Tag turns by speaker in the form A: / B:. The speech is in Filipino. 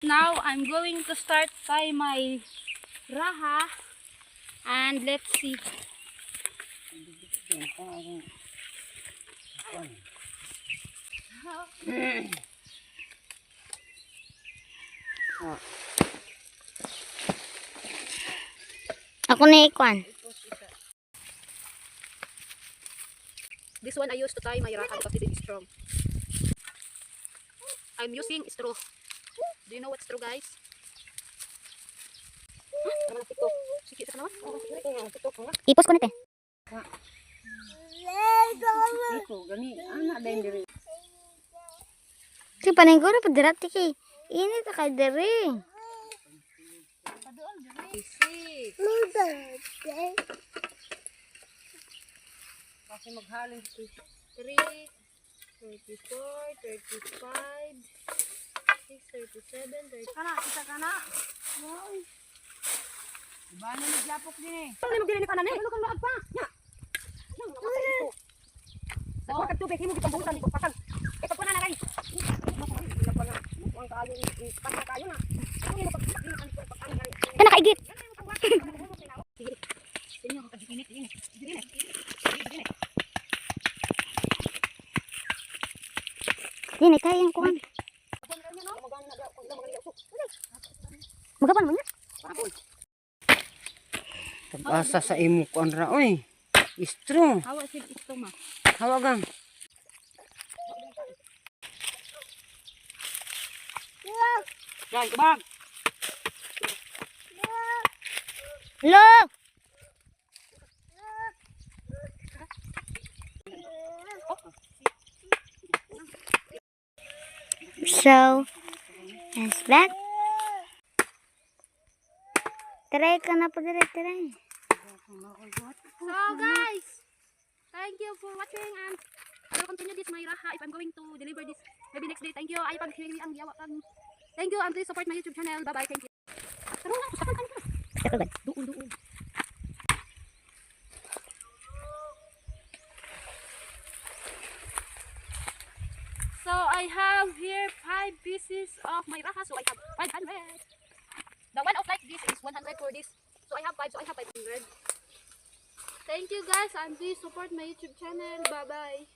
A: Now I'm going to start by my raha, and let's see.
B: Ako na ikwan.
A: This one I used to tie my raha because it is strong. I'm using straw. Do you know what straw, guys?
B: Ipos ko na te. Si paninggo na padirati ki. Ini ta kay dere.
A: Kasi maghalin 3, 34, 35, 6, 37, 30. Kana, kita kana. Wow. Bani naglapok din eh. Ano mo dinili kana ni? Ano kang laag pa? Nya. Nang namatay ito. Sa wakat tubig himo gipambutan ni patag. Ito ko na na guys. Ang kaalo ni patag kayo na. Ano mo pag
B: Nakaigit.
A: Sinyo ka dinit ini. Dinit.
B: Dini kaya yung kuhan. Magapan mo niya?
C: Pag-asa sa imo ko ra oy. Istro.
A: Hawa sil ito ma.
C: Hawagang. Yan, kubag.
B: Lo! So, let's back. Try ka na po dire, try.
A: So guys, thank you for watching, and I will continue this my raha if I'm going to deliver this maybe next day. Thank you. Ay pag hili ang yawa kan. Thank you, and please support my YouTube channel. Bye bye. Thank you. Tara na, sakal ka na. Doon. So I have here 5 pieces of my raha. So I have 500. The one of like this is 100 for this. So I have 5. So I have 500. Thank you guys, and please support my YouTube channel. Bye bye.